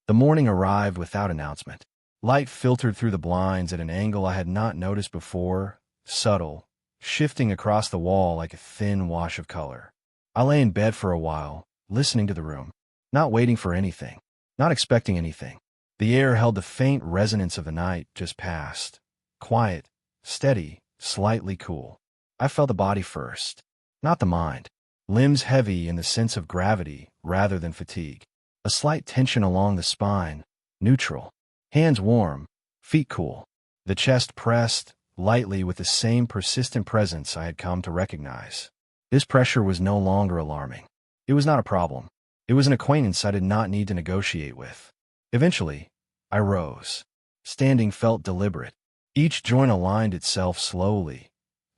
The morning arrived without announcement. Light filtered through the blinds at an angle I had not noticed before, subtle, shifting across the wall like a thin wash of color. I lay in bed for a while, listening to the room, not waiting for anything, not expecting anything. The air held the faint resonance of the night just past, quiet, steady, slightly cool. I felt the body first, not the mind. Limbs heavy in the sense of gravity rather than fatigue. A slight tension along the spine, neutral. Hands warm, feet cool. The chest pressed, lightly with the same persistent presence I had come to recognize. This pressure was no longer alarming. It was not a problem. It was an acquaintance I did not need to negotiate with. Eventually, I rose. Standing felt deliberate. Each joint aligned itself slowly,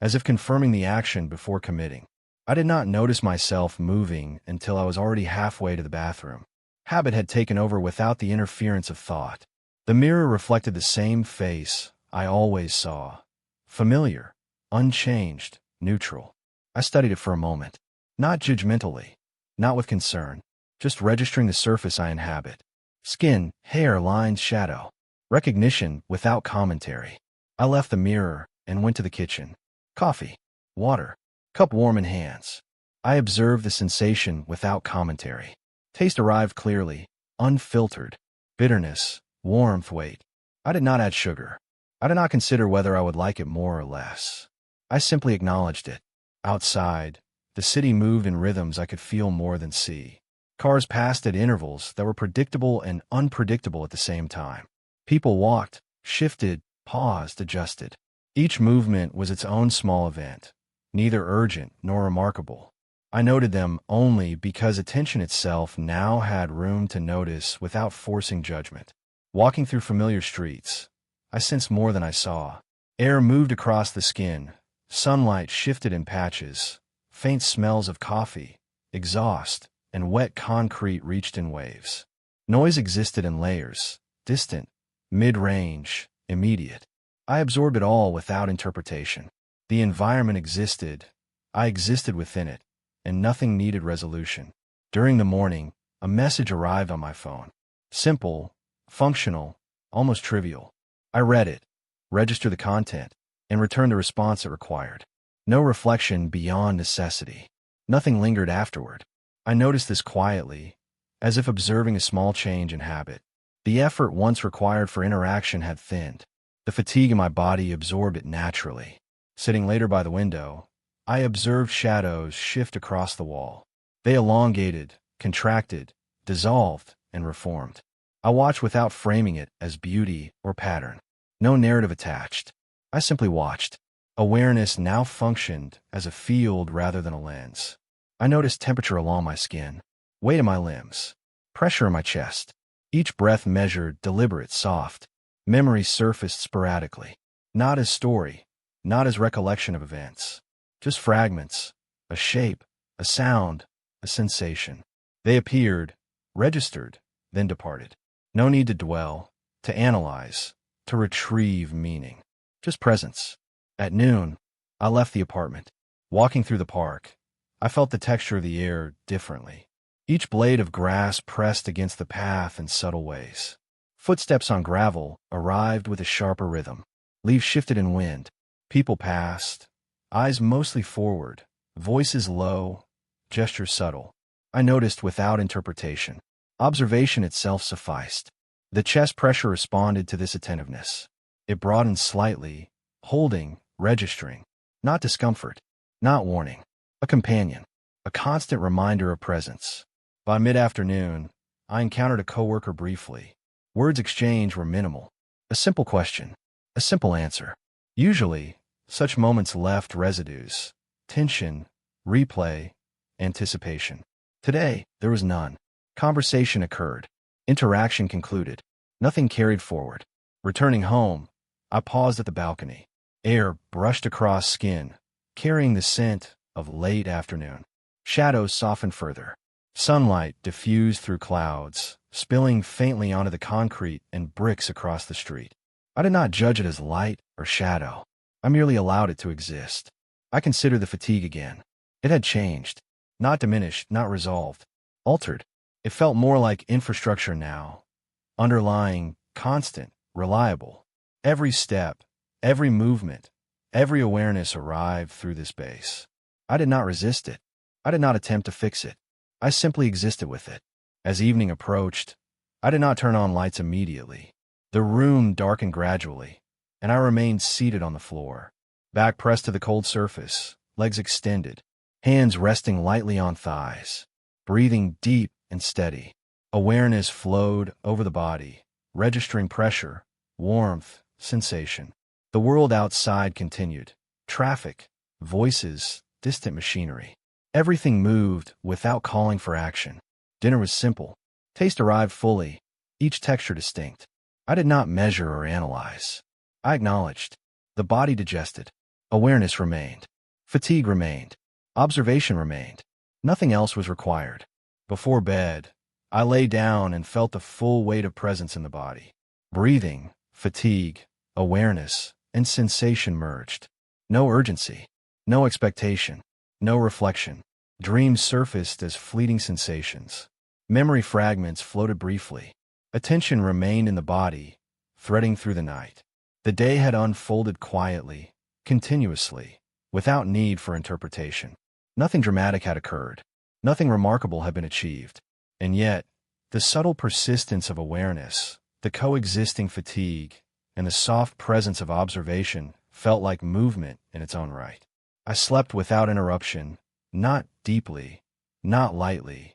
as if confirming the action before committing. I did not notice myself moving until I was already halfway to the bathroom. Habit had taken over without the interference of thought. The mirror reflected the same face I always saw. Familiar, unchanged, neutral. I studied it for a moment. Not judgmentally, not with concern, just registering the surface I inhabit. Skin, hair, lines, shadow. Recognition without commentary. I left the mirror and went to the kitchen. Coffee, water, cup warm in hands. I observed the sensation without commentary. Taste arrived clearly, unfiltered. Bitterness, warmth, weight. I did not add sugar. I did not consider whether I would like it more or less. I simply acknowledged it. Outside, the city moved in rhythms I could feel more than see. Cars passed at intervals that were predictable and unpredictable at the same time. People walked, shifted, paused, adjusted. Each movement was its own small event, neither urgent nor remarkable. I noted them only because attention itself now had room to notice without forcing judgment. Walking through familiar streets, I sensed more than I saw. Air moved across the skin, sunlight shifted in patches, faint smells of coffee, exhaust, and wet concrete reached in waves. Noise existed in layers, distant, mid-range, immediate. I absorbed it all without interpretation. The environment existed, I existed within it, and nothing needed resolution. During the morning, a message arrived on my phone. Simple, functional, almost trivial. I read it, registered the content, and returned the response it required. No reflection beyond necessity. Nothing lingered afterward. I noticed this quietly, as if observing a small change in habit. The effort once required for interaction had thinned. The fatigue in my body absorbed it naturally. Sitting later by the window, I observed shadows shift across the wall. They elongated, contracted, dissolved, and reformed. I watched without framing it as beauty or pattern. No narrative attached. I simply watched. Awareness now functioned as a field rather than a lens. I noticed temperature along my skin, weight in my limbs, pressure in my chest. Each breath measured, deliberate, soft. Memory surfaced sporadically. Not as story, not as recollection of events. Just fragments, a shape, a sound, a sensation. They appeared, registered, then departed. No need to dwell, to analyze, to retrieve meaning. Just presence. At noon, I left the apartment. Walking through the park, I felt the texture of the air differently. Each blade of grass pressed against the path in subtle ways. Footsteps on gravel arrived with a sharper rhythm. Leaves shifted in wind. People passed, eyes mostly forward, voices low, gestures subtle. I noticed without interpretation. Observation itself sufficed. The chest pressure responded to this attentiveness. It broadened slightly, holding, registering. Not discomfort, not warning. A companion, a constant reminder of presence. By mid-afternoon, I encountered a coworker briefly. Words exchanged were minimal. A simple question, a simple answer. Usually, such moments left residues, tension, replay, anticipation. Today, there was none. Conversation occurred. Interaction concluded. Nothing carried forward. Returning home, I paused at the balcony. Air brushed across skin, carrying the scent of late afternoon. Shadows softened further. Sunlight diffused through clouds, spilling faintly onto the concrete and bricks across the street. I did not judge it as light or shadow. I merely allowed it to exist. I considered the fatigue again. It had changed. Not diminished, not resolved. Altered. It felt more like infrastructure now. underlying, constant, reliable. Every step, every movement, every awareness arrived through this base. I did not resist it. I did not attempt to fix it. I simply existed with it. As evening approached, I did not turn on lights immediately. The room darkened gradually, and I remained seated on the floor, back pressed to the cold surface, legs extended, hands resting lightly on thighs, breathing deep and steady. Awareness flowed over the body, registering pressure, warmth, sensation. The world outside continued. Traffic, voices, distant machinery. Everything moved without calling for action. Dinner was simple. Taste arrived fully, each texture distinct. I did not measure or analyze. I acknowledged. The body digested. Awareness remained. Fatigue remained. Observation remained. Nothing else was required. Before bed, I lay down and felt the full weight of presence in the body. Breathing, fatigue, awareness, and sensation merged. No urgency. No expectation. No reflection. Dreams surfaced as fleeting sensations. Memory fragments floated briefly. Attention remained in the body, threading through the night. The day had unfolded quietly, continuously, without need for interpretation. Nothing dramatic had occurred. Nothing remarkable had been achieved. And yet, the subtle persistence of awareness, the coexisting fatigue, and the soft presence of observation felt like movement in its own right. I slept without interruption, not deeply, not lightly,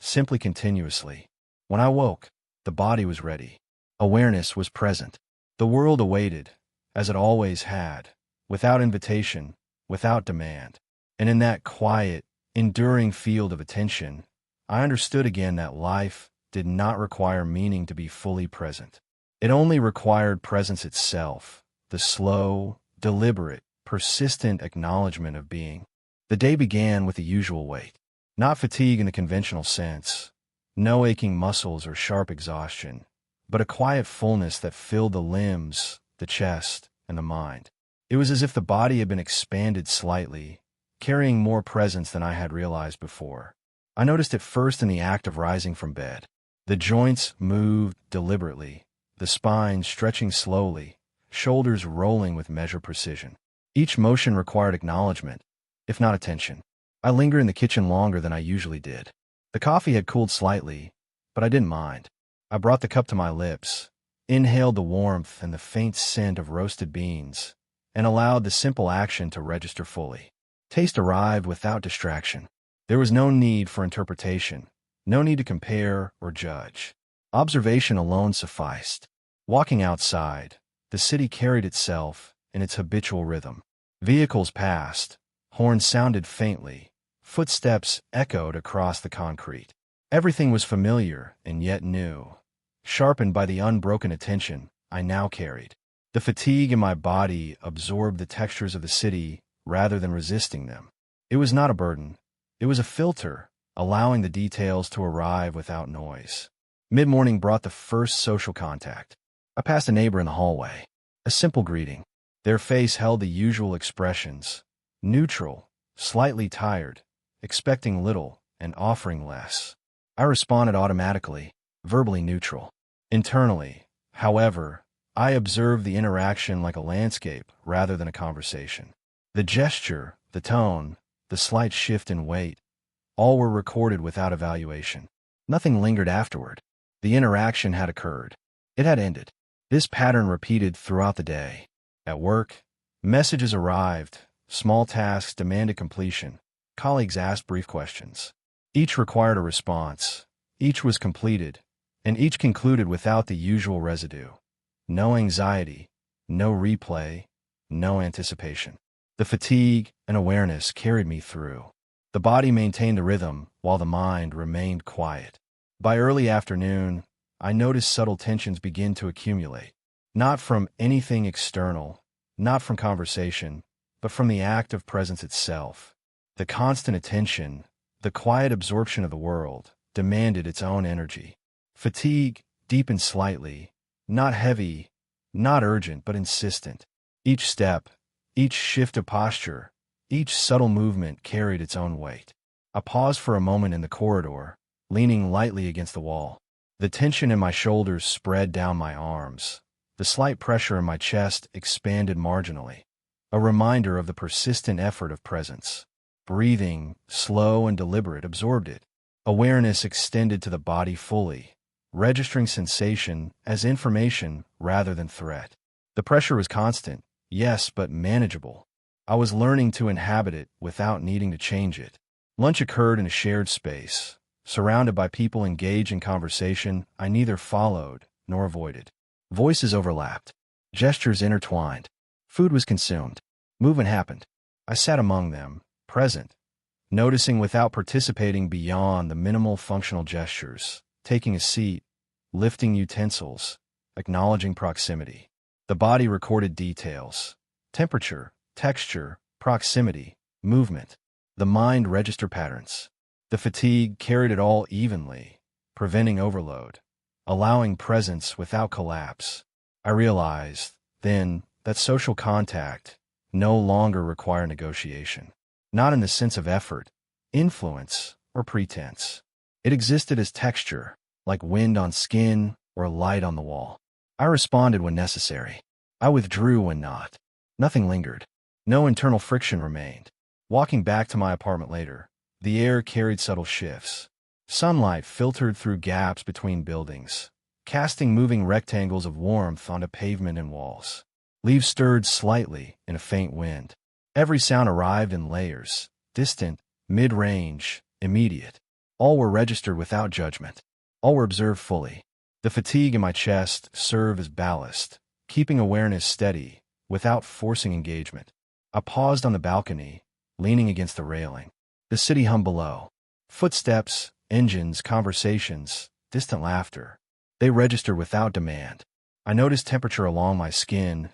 simply continuously. When I woke, the body was ready. Awareness was present. The world awaited, as it always had, without invitation, without demand. And in that quiet, enduring field of attention, I understood again that life did not require meaning to be fully present. It only required presence itself, the slow, deliberate, persistent acknowledgement of being. The day began with the usual weight. Not fatigue in the conventional sense, no aching muscles or sharp exhaustion, but a quiet fullness that filled the limbs, the chest, and the mind. It was as if the body had been expanded slightly, carrying more presence than I had realized before. I noticed it first in the act of rising from bed. The joints moved deliberately, the spine stretching slowly, shoulders rolling with measured precision. Each motion required acknowledgement, if not attention. I lingered in the kitchen longer than I usually did. The coffee had cooled slightly, but I didn't mind. I brought the cup to my lips, inhaled the warmth and the faint scent of roasted beans, and allowed the simple action to register fully. Taste arrived without distraction. There was no need for interpretation, no need to compare or judge. Observation alone sufficed. Walking outside, the city carried itself in its habitual rhythm. Vehicles passed, horns sounded faintly, footsteps echoed across the concrete. Everything was familiar and yet new, sharpened by the unbroken attention I now carried. The fatigue in my body absorbed the textures of the city rather than resisting them. It was not a burden. It was a filter, allowing the details to arrive without noise. Mid-morning brought the first social contact. I passed a neighbor in the hallway. A simple greeting. Their face held the usual expressions, neutral, slightly tired, expecting little and offering less. I responded automatically, verbally neutral. Internally, however, I observed the interaction like a landscape rather than a conversation. The gesture, the tone, the slight shift in weight, all were recorded without evaluation. Nothing lingered afterward. The interaction had occurred. It had ended. This pattern repeated throughout the day. At work, messages arrived, small tasks demanded completion, colleagues asked brief questions. Each required a response, each was completed, and each concluded without the usual residue. No anxiety, no replay, no anticipation. The fatigue and awareness carried me through. The body maintained the rhythm while the mind remained quiet. By early afternoon, I noticed subtle tensions begin to accumulate, not from anything external, not from conversation, but from the act of presence itself. The constant attention, the quiet absorption of the world, demanded its own energy. Fatigue deepened slightly, not heavy, not urgent, but insistent. Each step, each shift of posture, each subtle movement carried its own weight. I paused for a moment in the corridor, leaning lightly against the wall. The tension in my shoulders spread down my arms. The slight pressure in my chest expanded marginally, a reminder of the persistent effort of presence. Breathing, slow and deliberate, absorbed it. Awareness extended to the body fully, registering sensation as information rather than threat. The pressure was constant, yes, but manageable. I was learning to inhabit it without needing to change it. Lunch occurred in a shared space, surrounded by people engaged in conversation I neither followed nor avoided. Voices overlapped, gestures intertwined. Food was consumed. Movement happened. I sat among them, present, noticing without participating beyond the minimal functional gestures, taking a seat, lifting utensils, acknowledging proximity. The body recorded details: temperature, texture, proximity, movement. The mind registered patterns. The fatigue carried it all evenly, preventing overload, allowing presence without collapse. I realized, then, that social contact no longer required negotiation. Not in the sense of effort, influence, or pretense. It existed as texture, like wind on skin or light on the wall. I responded when necessary. I withdrew when not. Nothing lingered. No internal friction remained. Walking back to my apartment later, the air carried subtle shifts. Sunlight filtered through gaps between buildings, casting moving rectangles of warmth onto pavement and walls. Leaves stirred slightly in a faint wind. Every sound arrived in layers, distant, mid-range, immediate. All were registered without judgment. All were observed fully. The fatigue in my chest served as ballast, keeping awareness steady without forcing engagement. I paused on the balcony, leaning against the railing. The city hummed below. Footsteps, engines, conversations, distant laughter. They registered without demand. I noticed temperature along my skin,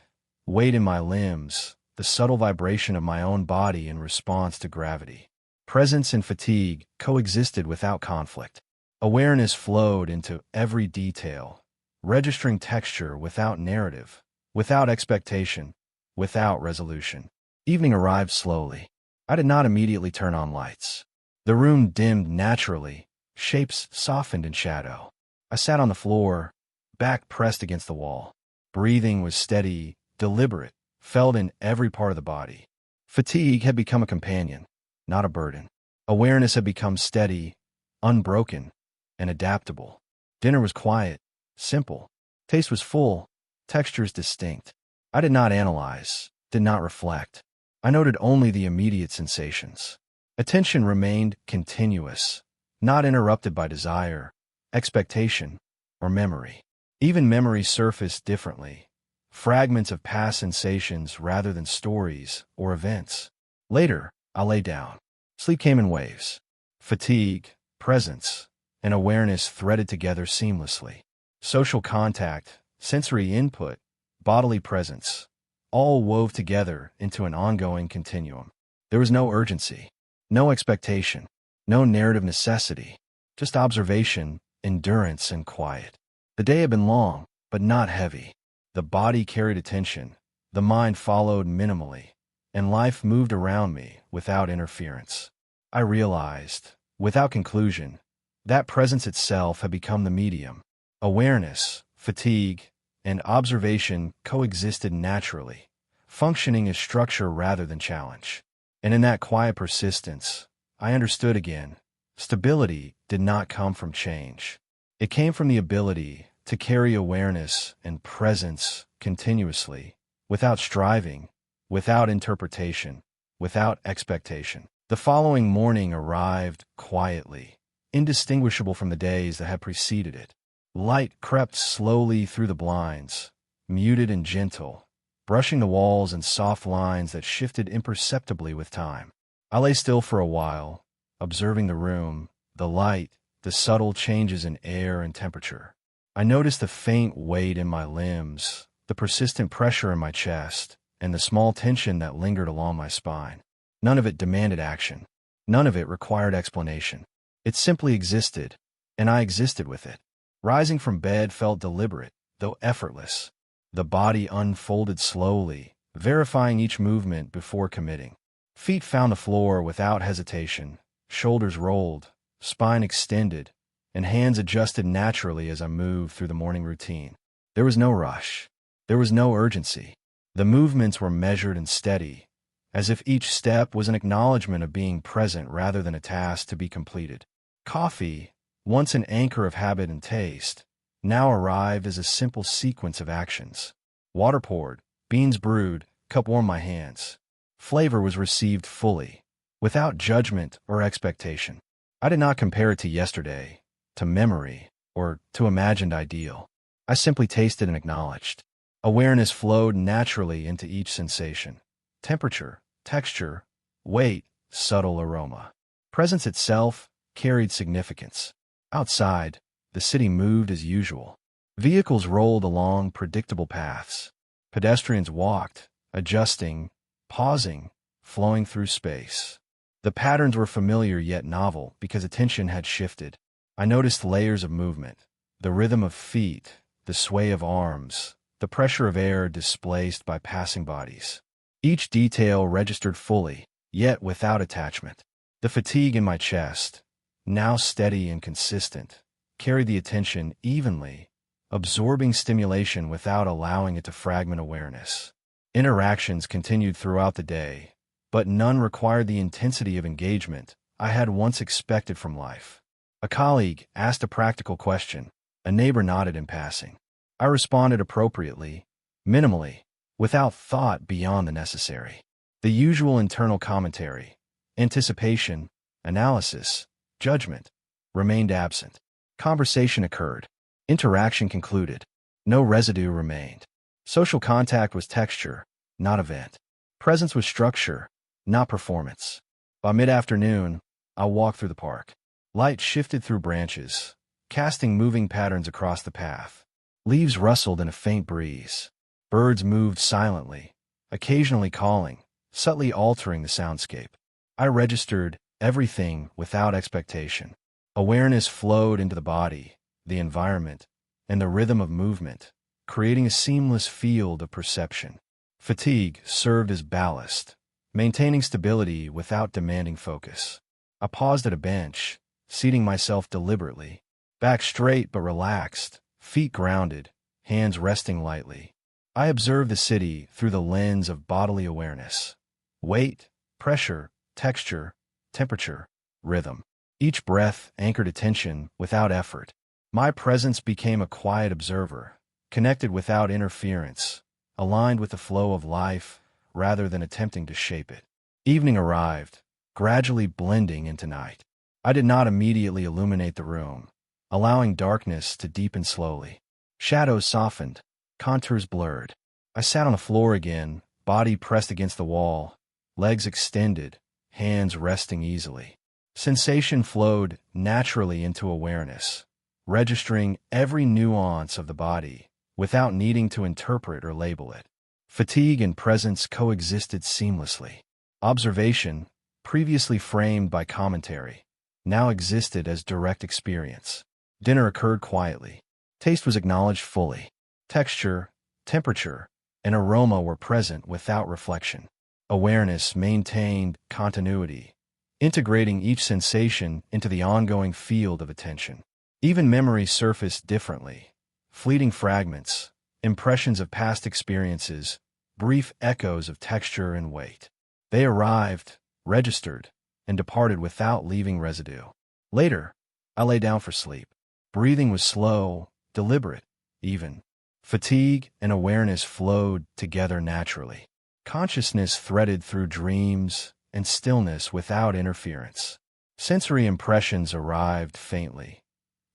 weight in my limbs, the subtle vibration of my own body in response to gravity. Presence and fatigue coexisted without conflict. Awareness flowed into every detail, registering texture without narrative, without expectation, without resolution. Evening arrived slowly. I did not immediately turn on lights. The room dimmed naturally, shapes softened in shadow. I sat on the floor, back pressed against the wall. Breathing was steady, deliberate, felt in every part of the body. Fatigue had become a companion, not a burden. Awareness had become steady, unbroken, and adaptable. Dinner was quiet, simple. Taste was full, textures distinct. I did not analyze, did not reflect. I noted only the immediate sensations. Attention remained continuous, not interrupted by desire, expectation, or memory. Even memory surfaced differently, fragments of past sensations rather than stories or events. Later, I lay down. Sleep came in waves. Fatigue, presence, and awareness threaded together seamlessly. Social contact, sensory input, bodily presence, all wove together into an ongoing continuum. There was no urgency, no expectation, no narrative necessity, just observation, endurance, and quiet. The day had been long, but not heavy. The body carried attention, the mind followed minimally, and life moved around me without interference. I realized, without conclusion, that presence itself had become the medium. Awareness, fatigue, and observation coexisted naturally, functioning as structure rather than challenge. And in that quiet persistence, I understood again, stability did not come from change. It came from the ability to carry awareness and presence continuously, without striving, without interpretation, without expectation. The following morning arrived quietly, indistinguishable from the days that had preceded it. Light crept slowly through the blinds, muted and gentle, brushing the walls in soft lines that shifted imperceptibly with time. I lay still for a while, observing the room, the light, the subtle changes in air and temperature. I noticed the faint weight in my limbs, the persistent pressure in my chest, and the small tension that lingered along my spine. None of it demanded action. None of it required explanation. It simply existed, and I existed with it. Rising from bed felt deliberate, though effortless. The body unfolded slowly, verifying each movement before committing. Feet found the floor without hesitation, shoulders rolled, spine extended, and hands adjusted naturally as I moved through the morning routine. There was no rush. There was no urgency. The movements were measured and steady, as if each step was an acknowledgement of being present rather than a task to be completed. Coffee, once an anchor of habit and taste, now arrived as a simple sequence of actions. Water poured, beans brewed, cup warmed my hands. Flavor was received fully, without judgment or expectation. I did not compare it to yesterday, to memory, or to imagined ideal. I simply tasted and acknowledged. Awareness flowed naturally into each sensation. Temperature, texture, weight, subtle aroma. Presence itself carried significance. Outside, the city moved as usual. Vehicles rolled along predictable paths. Pedestrians walked, adjusting, pausing, flowing through space. The patterns were familiar yet novel because attention had shifted. I noticed layers of movement, the rhythm of feet, the sway of arms, the pressure of air displaced by passing bodies. Each detail registered fully, yet without attachment. The fatigue in my chest, now steady and consistent, carried the attention evenly, absorbing stimulation without allowing it to fragment awareness. Interactions continued throughout the day, but none required the intensity of engagement I had once expected from life. A colleague asked a practical question. A neighbor nodded in passing. I responded appropriately, minimally, without thought beyond the necessary. The usual internal commentary, anticipation, analysis, judgment, remained absent. Conversation occurred. Interaction concluded. No residue remained. Social contact was texture, not event. Presence was structure, not performance. By mid-afternoon, I walked through the park. Light shifted through branches, casting moving patterns across the path. Leaves rustled in a faint breeze. Birds moved silently, occasionally calling, subtly altering the soundscape. I registered everything without expectation. Awareness flowed into the body, the environment, and the rhythm of movement, creating a seamless field of perception. Fatigue served as ballast, maintaining stability without demanding focus. I paused at a bench, seating myself deliberately, back straight but relaxed, feet grounded, hands resting lightly. I observed the city through the lens of bodily awareness. Weight, pressure, texture, temperature, rhythm. Each breath anchored attention without effort. My presence became a quiet observer, connected without interference, aligned with the flow of life rather than attempting to shape it. Evening arrived, gradually blending into night. I did not immediately illuminate the room, allowing darkness to deepen slowly. Shadows softened, contours blurred. I sat on the floor again, body pressed against the wall, legs extended, hands resting easily. Sensation flowed naturally into awareness, registering every nuance of the body without needing to interpret or label it. Fatigue and presence coexisted seamlessly. Observation, previously framed by commentary, now existed as direct experience. Dinner occurred quietly. Taste was acknowledged fully. Texture, temperature, and aroma were present without reflection. Awareness maintained continuity, integrating each sensation into the ongoing field of attention. Even memory surfaced differently. Fleeting fragments, impressions of past experiences, brief echoes of texture and weight. They arrived, registered, and departed without leaving residue. Later, I lay down for sleep. Breathing was slow, deliberate, even. Fatigue and awareness flowed together naturally. Consciousness threaded through dreams and stillness without interference. Sensory impressions arrived faintly.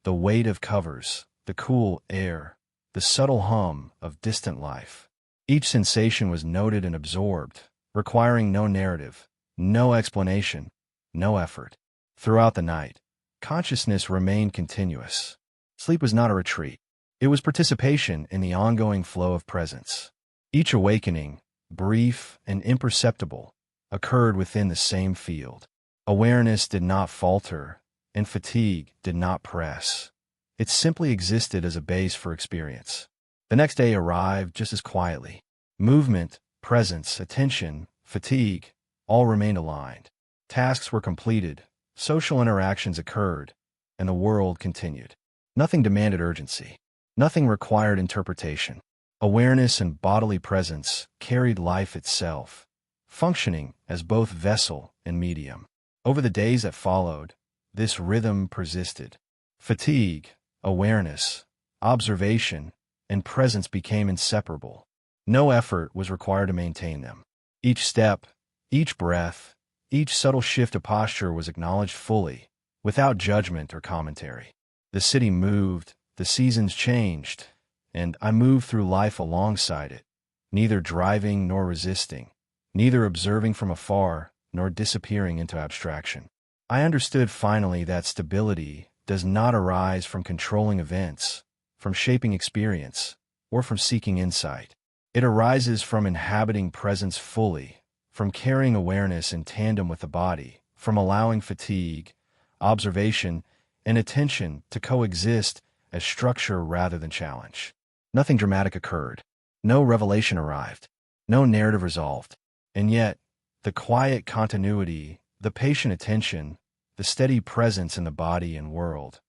The weight of covers, the cool air, the subtle hum of distant life. Each sensation was noted and absorbed, requiring no narrative, no explanation, no effort. Throughout the night, consciousness remained continuous. Sleep was not a retreat. It was participation in the ongoing flow of presence. Each awakening, brief and imperceptible, occurred within the same field. Awareness did not falter, and fatigue did not press. It simply existed as a base for experience. The next day arrived just as quietly. Movement, presence, attention, fatigue, all remained aligned. Tasks were completed, social interactions occurred, and the world continued. Nothing demanded urgency. Nothing required interpretation. Awareness and bodily presence carried life itself, functioning as both vessel and medium. Over the days that followed, this rhythm persisted. Fatigue, awareness, observation, and presence became inseparable. No effort was required to maintain them. Each step, each breath, each subtle shift of posture was acknowledged fully, without judgment or commentary. The city moved, the seasons changed, and I moved through life alongside it, neither driving nor resisting, neither observing from afar nor disappearing into abstraction. I understood finally that stability does not arise from controlling events, from shaping experience, or from seeking insight. It arises from inhabiting presence fully, from carrying awareness in tandem with the body, from allowing fatigue, observation, and attention to coexist as structure rather than challenge. Nothing dramatic occurred. No revelation arrived. No narrative resolved. And yet, the quiet continuity, the patient attention, the steady presence in the body and world,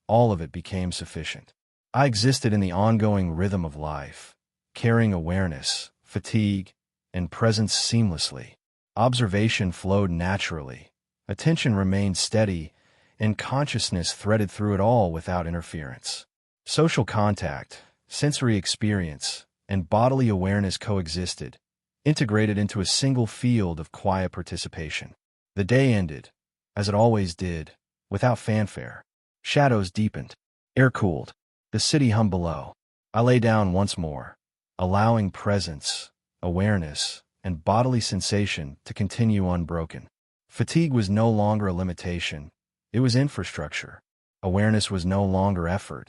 all of it became sufficient. I existed in the ongoing rhythm of life, carrying awareness, fatigue, and presence seamlessly. Observation flowed naturally, attention remained steady, and consciousness threaded through it all without interference. Social contact, sensory experience, and bodily awareness coexisted, integrated into a single field of quiet participation. The day ended, as it always did, without fanfare. Shadows deepened. Air cooled. The city hummed below. I lay down once more, allowing presence, awareness, and bodily sensation to continue unbroken. Fatigue was no longer a limitation. It was infrastructure. Awareness was no longer effort.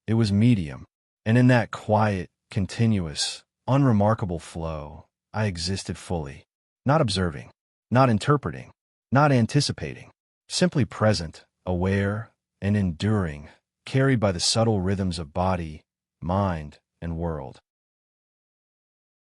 It was medium. And in that quiet, continuous, unremarkable flow, I existed fully. Not observing, not interpreting, not anticipating. Simply present, aware, and enduring, carried by the subtle rhythms of body, mind, and world.